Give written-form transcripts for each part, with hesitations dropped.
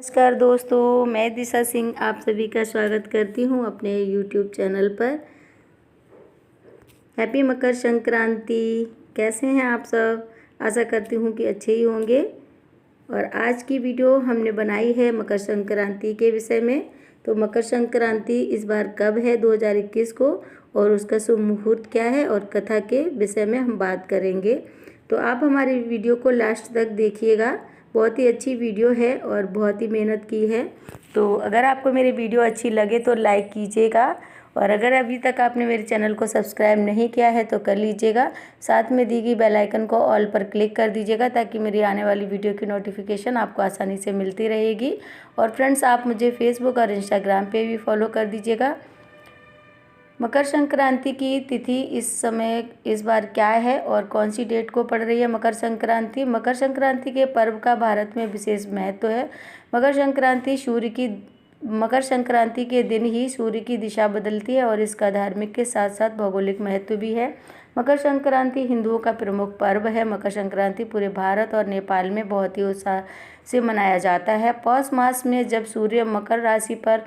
नमस्कार दोस्तों, मैं दिशा सिंह आप सभी का स्वागत करती हूँ अपने YouTube चैनल पर। हैप्पी मकर संक्रांति। कैसे हैं आप सब? आशा करती हूँ कि अच्छे ही होंगे। और आज की वीडियो हमने बनाई है मकर संक्रांति के विषय में। तो मकर संक्रांति इस बार कब है 2021 को, और उसका शुभ मुहूर्त क्या है और कथा के विषय में हम बात करेंगे। तो आप हमारी वीडियो को लास्ट तक देखिएगा। बहुत ही अच्छी वीडियो है और बहुत ही मेहनत की है। तो अगर आपको मेरी वीडियो अच्छी लगे तो लाइक कीजिएगा, और अगर अभी तक आपने मेरे चैनल को सब्सक्राइब नहीं किया है तो कर लीजिएगा। साथ में दी गई बेल आइकन को ऑल पर क्लिक कर दीजिएगा ताकि मेरी आने वाली वीडियो की नोटिफिकेशन आपको आसानी से मिलती रहेगी। और फ्रेंड्स, आप मुझे फेसबुक और इंस्टाग्राम पे भी फॉलो कर दीजिएगा। मकर संक्रांति की तिथि इस समय इस बार क्या है और कौन सी डेट को पड़ रही है मकर संक्रांति? मकर संक्रांति के पर्व का भारत में विशेष महत्व है। मकर संक्रांति के दिन ही सूर्य की दिशा बदलती है और इसका धार्मिक के साथ साथ भौगोलिक महत्व भी है। मकर संक्रांति हिंदुओं का प्रमुख पर्व है। मकर संक्रांति पूरे भारत और नेपाल में बहुत ही उत्साह से मनाया जाता है। पौष मास में जब सूर्य मकर राशि पर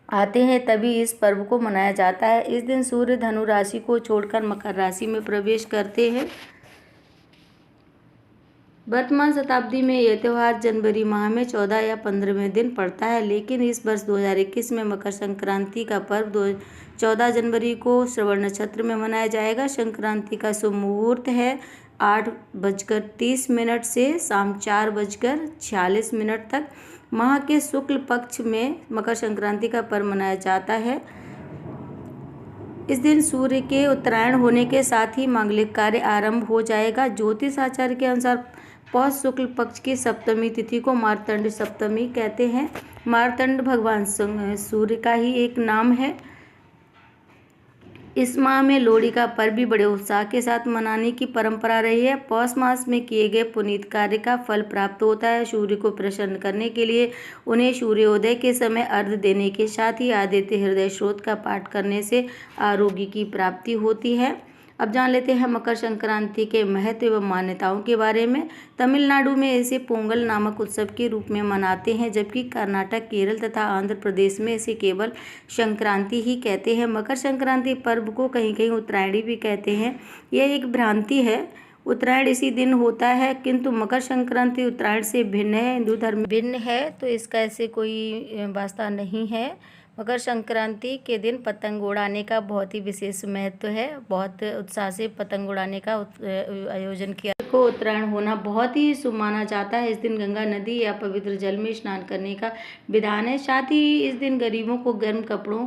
आते हैं तभी इस पर्व को मनाया जाता है। इस दिन सूर्य धनु राशि को छोड़कर मकर राशि में प्रवेश करते हैं। वर्तमान शताब्दी में यह त्यौहार जनवरी माह में 14 या 15वें दिन पड़ता है, लेकिन इस वर्ष 2021 में मकर संक्रांति का पर्व 14 जनवरी को श्रवण नक्षत्र में मनाया जाएगा। संक्रांति का शुभ मुहूर्त है 8:30 से शाम 4:46 तक। माह के शुक्ल पक्ष में मकर संक्रांति का पर्व मनाया जाता है। इस दिन सूर्य के उत्तरायण होने के साथ ही मांगलिक कार्य आरंभ हो जाएगा। ज्योतिष आचार्य के अनुसार पौष शुक्ल पक्ष की सप्तमी तिथि को मार्तंड सप्तमी कहते हैं। मार्तंड भगवान सूर्य का ही एक नाम है। इस माह में लोहड़ी का पर्व भी बड़े उत्साह के साथ मनाने की परंपरा रही है। पौष मास में किए गए पुनीत कार्य का फल प्राप्त होता है। सूर्य को प्रसन्न करने के लिए उन्हें सूर्योदय के समय अर्घ्य देने के साथ ही आदित्य हृदय स्रोत का पाठ करने से आरोग्य की प्राप्ति होती है। अब जान लेते हैं मकर संक्रांति के महत्व एवं मान्यताओं के बारे में। तमिलनाडु में इसे पोंगल नामक उत्सव के रूप में मनाते हैं, जबकि कर्नाटक, केरल तथा आंध्र प्रदेश में इसे केवल संक्रांति ही कहते हैं। मकर संक्रांति पर्व को कहीं कहीं उत्तरायणी भी कहते हैं। यह एक भ्रांति है। उत्तरायण इसी दिन होता है, किंतु मकर संक्रांति उत्तरायण से भिन्न है, हिंदू धर्म भिन्न है, तो इसका ऐसे कोई वास्ता नहीं है। मकर संक्रांति के दिन पतंग उड़ाने का बहुत ही विशेष महत्व है। बहुत उत्साह से पतंग उड़ाने का आयोजन किया को उत्तरायण होना बहुत ही शुभ माना जाता है। इस दिन गंगा नदी या पवित्र जल में स्नान करने का विधान है। साथ ही इस दिन गरीबों को गर्म कपड़ों,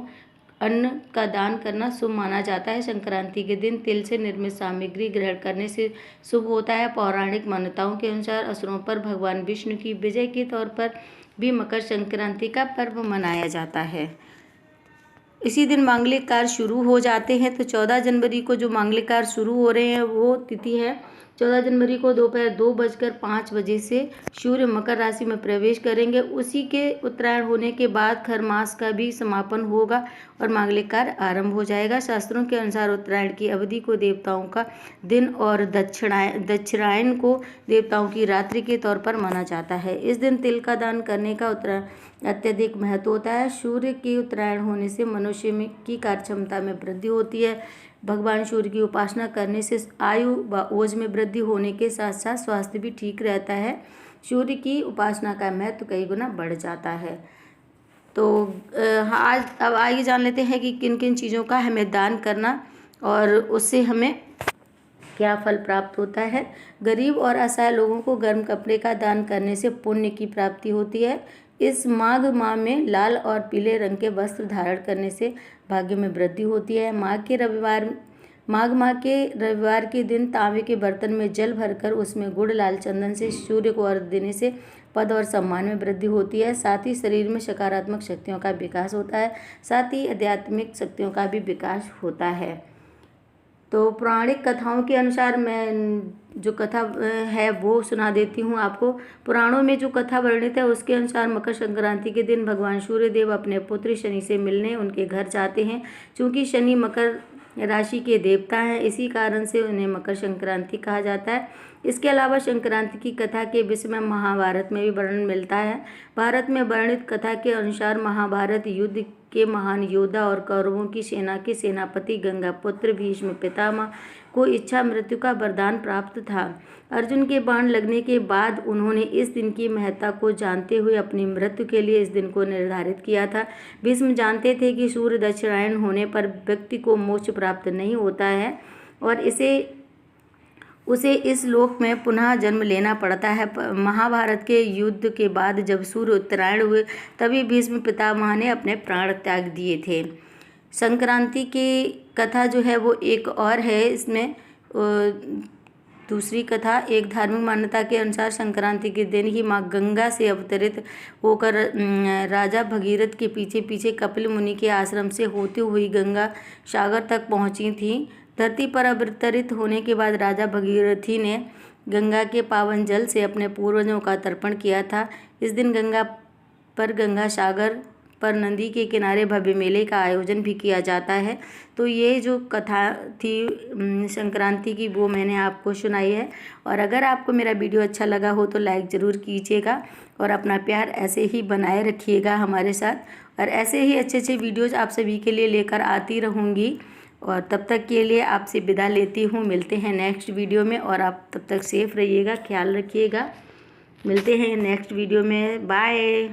अन्न का दान करना शुभ माना जाता है। संक्रांति के दिन तिल से निर्मित सामग्री ग्रहण करने से शुभ होता है। पौराणिक मान्यताओं के अनुसार असुरों पर भगवान विष्णु की विजय के तौर पर भी मकर संक्रांति का पर्व मनाया जाता है। इसी दिन मांगलिक कार्य शुरू हो जाते हैं। तो 14 जनवरी को जो मांगलिक कार्य शुरू हो रहे हैं वो तिथि है 14 जनवरी को दोपहर 2:05 से सूर्य मकर राशि में प्रवेश करेंगे। उसी के उत्तरायण होने के बाद खर मास का भी समापन होगा और मांगलिक कार्य आरंभ हो जाएगा। शास्त्रों के अनुसार उत्तरायण की अवधि को देवताओं का दिन और दक्षिणायन को देवताओं की रात्रि के तौर पर माना जाता है। इस दिन तिल का दान करने का अत्यधिक महत्व होता है। सूर्य के उत्तरायण होने से मनुष्य की कार्य क्षमता में वृद्धि होती है। भगवान सूर्य की उपासना करने से आयु व ओज में वृद्धि होने के साथ साथ स्वास्थ्य भी ठीक रहता है। सूर्य की उपासना का महत्व कई गुना बढ़ जाता है। तो आज अब आइए जान लेते हैं कि किन किन चीज़ों का हमें दान करना और उससे हमें क्या फल प्राप्त होता है। गरीब और असहाय लोगों को गर्म कपड़े का दान करने से पुण्य की प्राप्ति होती है। इस माघ माह में लाल और पीले रंग के वस्त्र धारण करने से भाग्य में वृद्धि होती है। माघ माह के रविवार के दिन तांबे के बर्तन में जल भरकर उसमें गुड़ लाल चंदन से सूर्य को अर्घ्य देने से पद और सम्मान में वृद्धि होती है। साथ ही शरीर में सकारात्मक शक्तियों का विकास होता है। साथ ही आध्यात्मिक शक्तियों का भी विकास होता है। तो पौराणिक कथाओं के अनुसार मैं जो कथा है वो सुना देती हूँ आपको। पुराणों में जो कथा वर्णित है उसके अनुसार मकर संक्रांति के दिन भगवान सूर्यदेव अपने पुत्र शनि से मिलने उनके घर जाते हैं। चूँकि शनि मकर राशि के देवता हैं, इसी कारण से उन्हें मकर संक्रांति कहा जाता है। इसके अलावा संक्रांति की कथा के विषय में महाभारत में भी वर्णन मिलता है। भारत में वर्णित कथा के अनुसार महाभारत युद्ध के महान योद्धा और कौरवों की सेना के सेनापति गंगापुत्र भीष्म पितामह को इच्छा मृत्यु का वरदान प्राप्त था। अर्जुन के बाण लगने के बाद उन्होंने इस दिन की महत्ता को जानते हुए अपनी मृत्यु के लिए इस दिन को निर्धारित किया था। भीष्म जानते थे कि सूर्य दक्षिणायन होने पर व्यक्ति को मोक्ष प्राप्त नहीं होता है और उसे इस लोक में पुनः जन्म लेना पड़ता है। महाभारत के युद्ध के बाद जब सूर्य उत्तरायण हुए तभी भीष्म पितामह ने अपने प्राण त्याग दिए थे। संक्रांति की कथा जो है वो एक और है। इसमें दूसरी कथा, एक धार्मिक मान्यता के अनुसार संक्रांति के दिन ही माँ गंगा से अवतरित होकर राजा भगीरथ के पीछे पीछे कपिल मुनि के आश्रम से होती हुई गंगा सागर तक पहुँची थी। धरती पर अवतरित होने के बाद राजा भगीरथी ने गंगा के पावन जल से अपने पूर्वजों का तर्पण किया था। इस दिन गंगा सागर पर नदी के किनारे भव्य मेले का आयोजन भी किया जाता है। तो ये जो कथा थी संक्रांति की वो मैंने आपको सुनाई है। और अगर आपको मेरा वीडियो अच्छा लगा हो तो लाइक ज़रूर कीजिएगा और अपना प्यार ऐसे ही बनाए रखिएगा हमारे साथ। और ऐसे ही अच्छे अच्छे वीडियोज़ आप सभी के लिए लेकर आती रहूँगी। और तब तक के लिए आपसे विदा लेती हूँ। मिलते हैं नेक्स्ट वीडियो में और आप तब तक सेफ रहिएगा, ख्याल रखिएगा। मिलते हैं नेक्स्ट वीडियो में। बाय।